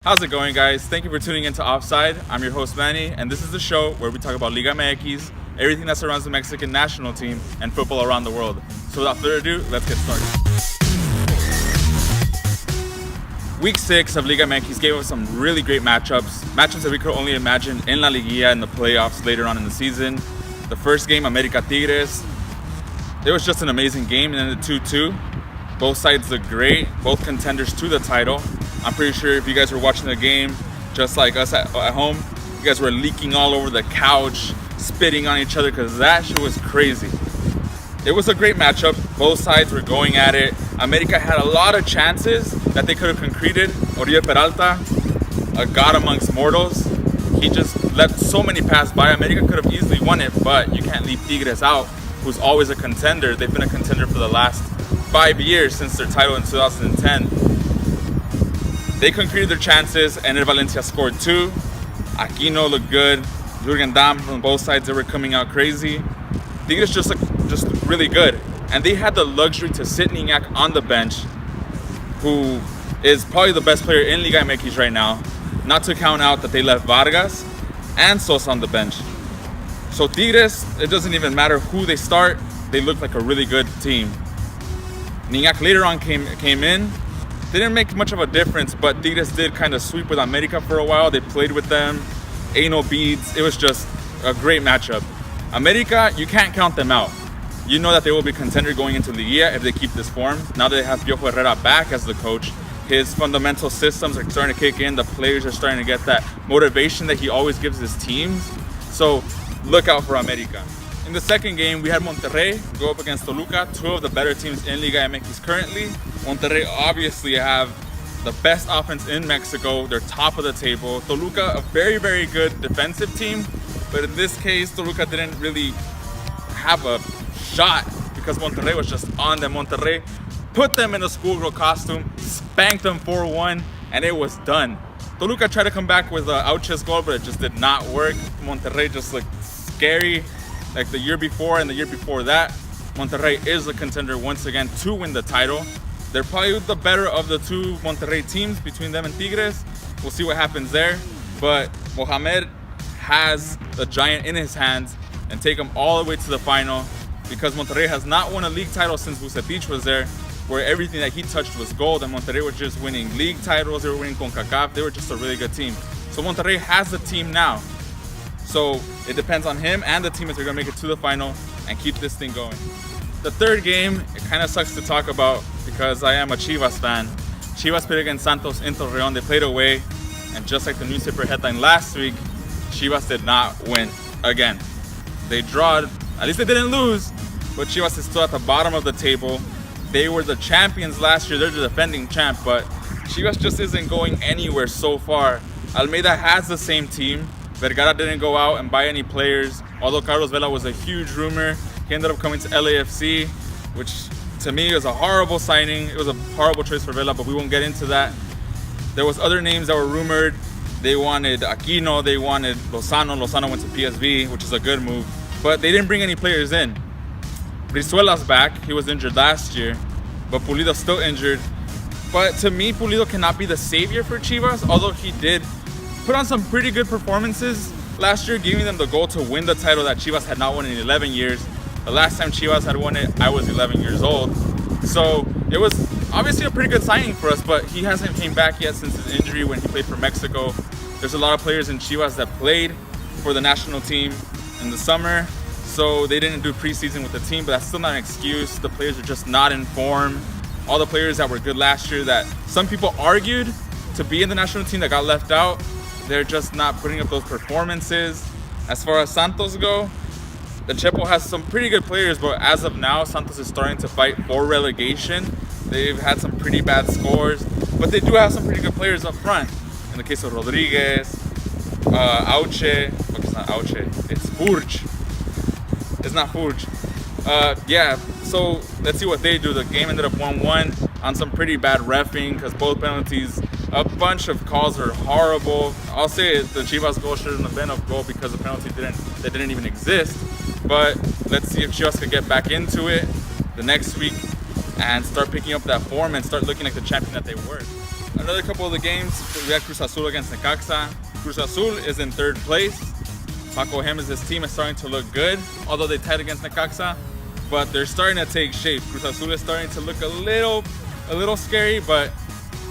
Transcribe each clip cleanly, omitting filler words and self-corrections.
How's it going, guys? Thank you for tuning into Offside. I'm your host, Manny, and this is the show where we talk about Liga MX, everything that surrounds the Mexican national team, and football around the world. So without further ado, let's get started. Week 6 of Liga MX gave us some really great matchups that we could only imagine in La Liga and the playoffs later on in the season. The first game, America Tigres, it was just an amazing game, and then the 2-2. Both sides look great, both contenders to the title. I'm pretty sure if you guys were watching the game, just like us at home, you guys were leaking all over the couch, spitting on each other, because that shit was crazy. It was a great matchup. Both sides were going at it. America had a lot of chances that they could have concreted. Oriol Peralta, a god amongst mortals, he just let so many pass by. America could have easily won it, but you can't leave Tigres out, who's always a contender. They've been a contender for the last 5 years since their title in 2010. They concreted their chances, and Valencia scored 2. Aquino looked good. Jurgen Damm from both sides, they were coming out crazy. Tigres just looked really good. And they had the luxury to sit Niñak on the bench, who is probably the best player in Liga MX right now. Not to count out that they left Vargas and Sosa on the bench. So Tigres, it doesn't even matter who they start. They look like a really good team. Niñak later on came in. They didn't make much of a difference, but Tigres did kind of sweep with America for a while. They played with them. Ain't no beads. It was just a great matchup. America, you can't count them out. You know that they will be contender going into Liga if they keep this form. Now that they have Piojo Herrera back as the coach, his fundamental systems are starting to kick in. The players are starting to get that motivation that he always gives his teams. So look out for America. In the second game, we had Monterrey go up against Toluca, two of the better teams in Liga MX currently. Monterrey obviously have the best offense in Mexico. They're top of the table. Toluca, a very, very good defensive team. But in this case, Toluca didn't really have a shot because Monterrey was just on them. Monterrey put them in a schoolgirl costume, spanked them 4-1, and it was done. Toluca tried to come back with an Auche's goal, but it just did not work. Monterrey just looked scary like the year before and the year before that. Monterrey is the contender once again to win the title. They're probably the better of the two Monterrey teams between them and Tigres. We'll see what happens there. But Mohamed has the giant in his hands and take them all the way to the final, because Monterrey has not won a league title since Vucetich was there, where everything that he touched was gold, and Monterrey was just winning league titles. They were winning CONCACAF. They were just a really good team. So Monterrey has the team now. So it depends on him and the team if they're going to make it to the final and keep this thing going. The third game, it kind of sucks to talk about because I am a Chivas fan. Chivas played against Santos in Torreon. They played away, and just like the newspaper headline last week, Chivas did not win again. They drawed. At least they didn't lose, but Chivas is still at the bottom of the table. They were the champions last year. They're the defending champ, but Chivas just isn't going anywhere so far. Almeida has the same team. Vergara didn't go out and buy any players, although Carlos Vela was a huge rumor. He ended up coming to LAFC, which to me was a horrible signing. It was a horrible choice for Vela, but we won't get into that. There was other names that were rumored. They wanted Aquino, they wanted Lozano. Lozano went to PSV, which is a good move, but they didn't bring any players in. Brizuela's back. He was injured last year, but Pulido's still injured. But to me, Pulido cannot be the savior for Chivas, although he did put on some pretty good performances last year, giving them the goal to win the title that Chivas had not won in 11 years. The last time Chivas had won it, I was 11 years old. So it was obviously a pretty good signing for us, but he hasn't came back yet since his injury when he played for Mexico. There's a lot of players in Chivas that played for the national team in the summer, so they didn't do preseason with the team, but that's still not an excuse. The players are just not in form. All the players that were good last year that some people argued to be in the national team that got left out, they're just not putting up those performances. As far as Santos go, the Chepo has some pretty good players, but as of now, Santos is starting to fight for relegation. They've had some pretty bad scores, but they do have some pretty good players up front. In the case of Rodriguez, Auche, look, it's not Auche, it's Furch. It's not Furch. Yeah, so let's see what they do. The game ended up 1-1 on some pretty bad reffing because both penalties, a bunch of calls are horrible. I'll say the Chivas goal shouldn't have been a goal because the penalty didn't even exist. But let's see if Chivas can get back into it the next week and start picking up that form and start looking like the champion that they were. Another couple of the games, we had Cruz Azul against Necaxa. Cruz Azul is in third place. Paco Gemes' team is starting to look good, although they tied against Necaxa, but they're starting to take shape. Cruz Azul is starting to look a little scary, but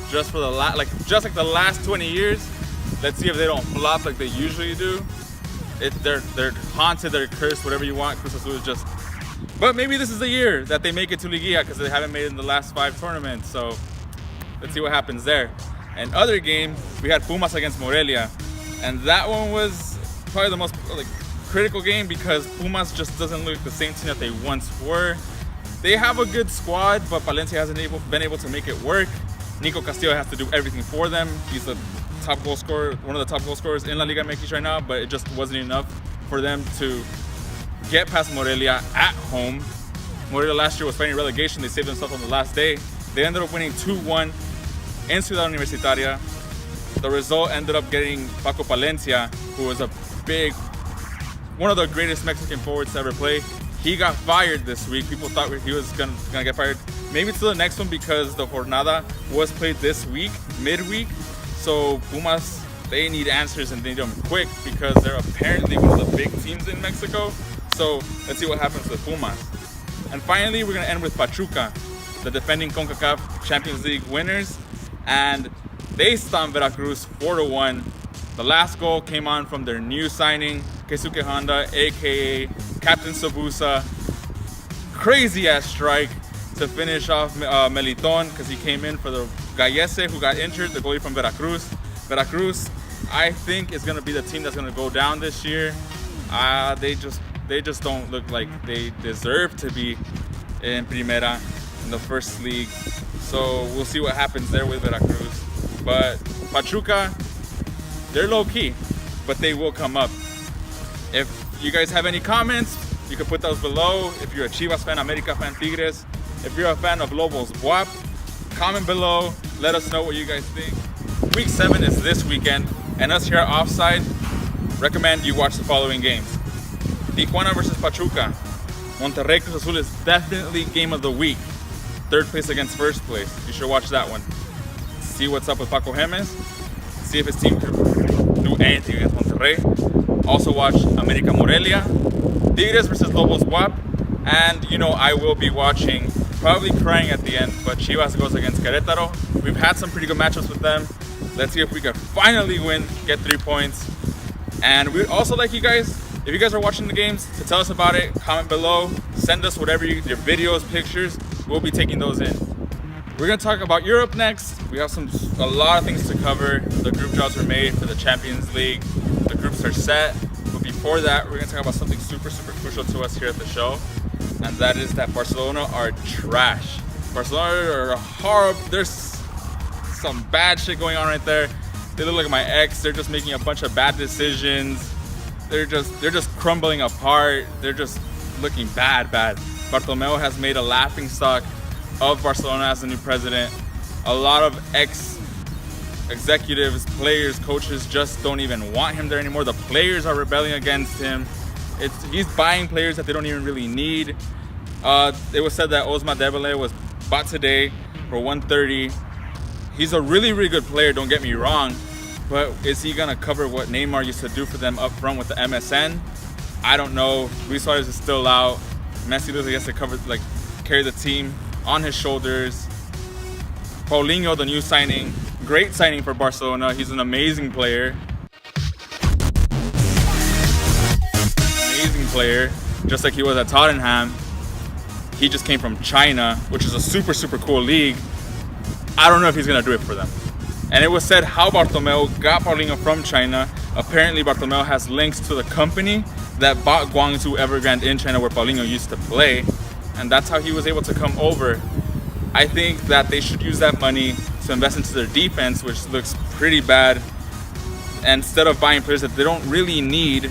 just like the last 20 years, let's see if they don't flop like they usually do. They're haunted, they're cursed, whatever you want. Cruz Azul is just. But maybe this is the year that they make it to Liga because they haven't made it in the last 5 tournaments. So let's see what happens there. And other game, we had Pumas against Morelia, and that one was probably the most critical game because Pumas just doesn't look the same team that they once were. They have a good squad, but Palencia hasn't been able to make it work. Nico Castillo has to do everything for them. He's the top goal scorer, one of the top goal scorers in La Liga MX right now, but it just wasn't enough for them to get past Morelia at home. Morelia last year was fighting relegation. They saved themselves on the last day. They ended up winning 2-1 in Ciudad Universitaria. The result ended up getting Paco Palencia, who was one of the greatest Mexican forwards to ever play. He got fired this week. People thought he was gonna get fired. Maybe to the next one because the jornada was played this week, midweek. So Pumas, they need answers and they need them quick because they're apparently one of the big teams in Mexico. So let's see what happens with Pumas. And finally, we're gonna end with Pachuca, the defending CONCACAF Champions League winners. And they stomped Veracruz 4-1. The last goal came on from their new signing, Keisuke Honda, aka Captain Sobusa. Crazy ass strike to finish off Meliton because he came in for the Gallese, who got injured, the goalie from Veracruz. Veracruz, I think, is going to be the team that's going to go down this year. They just don't look like they deserve to be in Primera, in the first league. So we'll see what happens there with Veracruz. But Pachuca, they're low key, but they will come up. If you guys have any comments, you can put those below. If you're a Chivas fan, America fan, Tigres. If you're a fan of Lobos Buap, comment below. Let us know what you guys think. Week 7 is this weekend, and us here at Offside recommend you watch the following games. Tijuana versus Pachuca. Monterrey Cruz Azul is definitely game of the week. Third place against first place. You should watch that one. See what's up with Paco Gemes. See if his team could do anything against Monterrey. Also watch America Morelia. Tigres versus Lobos Buap. And I will be watching, probably crying at the end, but Chivas goes against Querétaro. We've had some pretty good matchups with them. Let's see if we can finally win, get 3 points. And we'd also like you guys, if you guys are watching the games, to tell us about it. Comment below. Send us whatever your videos, pictures. We'll be taking those in. We're going to talk about Europe next. We have a lot of things to cover. The group jobs are made for the Champions League. The groups are set. But before that, we're going to talk about something super, super crucial to us here at the show. And that is that Barcelona are trash. Barcelona are horrible. There's some bad shit going on right there. They look like my ex. They're just making a bunch of bad decisions. They're just crumbling apart. They're just looking bad. Bartomeu has made a laughingstock of Barcelona as the new president. A lot of ex-executives, players, coaches just don't even want him there anymore. The players are rebelling against him. He's buying players that they don't even really need. It was said that Ousmane Dembele was bought today for 130. He's a really, really good player, don't get me wrong. But is he going to cover what Neymar used to do for them up front with the MSN? I don't know. Luis Suarez is still out. Messi looks like he has to carry the team on his shoulders. Paulinho, the new signing. Great signing for Barcelona. He's an amazing player. Player, just like he was at Tottenham. He just came from China, which is a super, super cool league. I don't know if he's going to do it for them. And it was said how Bartomeu got Paulinho from China. Apparently, Bartomeu has links to the company that bought Guangzhou Evergrande in China where Paulinho used to play. And that's how he was able to come over. I think that they should use that money to invest into their defense, which looks pretty bad, instead of buying players that they don't really need.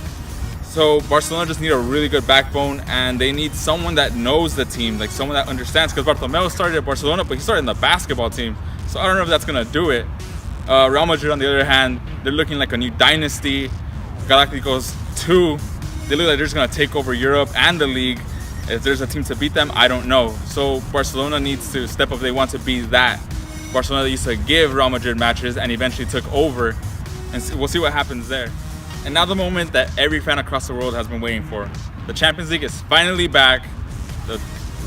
So Barcelona just need a really good backbone, and they need someone that knows the team, like someone that understands. Because Bartomeu started at Barcelona, but he started in the basketball team. So I don't know if that's going to do it. Real Madrid, on the other hand, they're looking like a new dynasty. Galacticos 2, they look like they're just going to take over Europe and the league. If there's a team to beat them, I don't know. So Barcelona needs to step up if they want to be that. Barcelona used to give Real Madrid matches and eventually took over. And we'll see what happens there. And now the moment that every fan across the world has been waiting for. The Champions League is finally back. The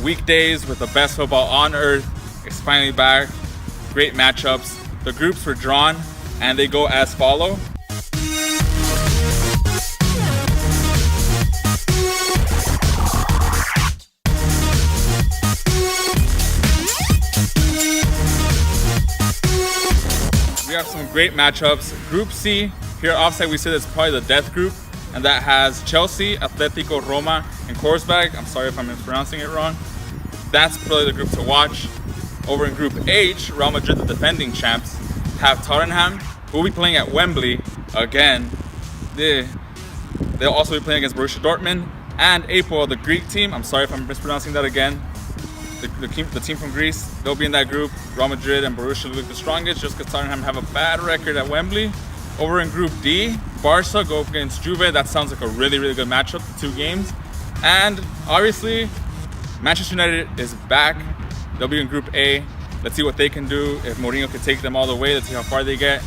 weekdays with the best football on earth is finally back. Great matchups. The groups were drawn and they go as follow. We have some great matchups. Group C, here at Offside we say that's probably the death group, and that has Chelsea, Atletico, Roma, and Korsberg. I'm sorry if I'm mispronouncing it wrong. That's probably the group to watch. Over in Group H, Real Madrid, the defending champs, have Tottenham, who will be playing at Wembley again. They'll also be playing against Borussia Dortmund, and Apoel, the Greek team. I'm sorry if I'm mispronouncing that again. The team from Greece, they'll be in that group. Real Madrid and Borussia look the strongest just because Tottenham have a bad record at Wembley. Over in Group D, Barca go up against Juve. That sounds like a really, really good matchup, the two games. And obviously, Manchester United is back. They'll be in Group A. Let's see what they can do. If Mourinho can take them all the way, let's see how far they get.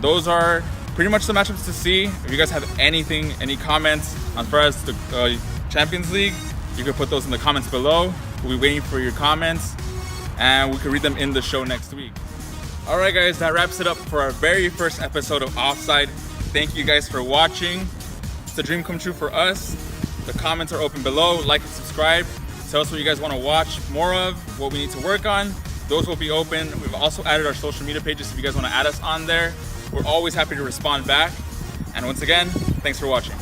Those are pretty much the matchups to see. If you guys have anything, any comments as far as the Champions League, you can put those in the comments below. We'll be waiting for your comments and we can read them in the show next week. All right, guys, that wraps it up for our very first episode of Offside. Thank you guys for watching. It's a dream come true for us. The comments are open below. Like and subscribe. Tell us what you guys want to watch more of, what we need to work on. Those will be open. We've also added our social media pages if you guys want to add us on there. We're always happy to respond back. And once again, thanks for watching.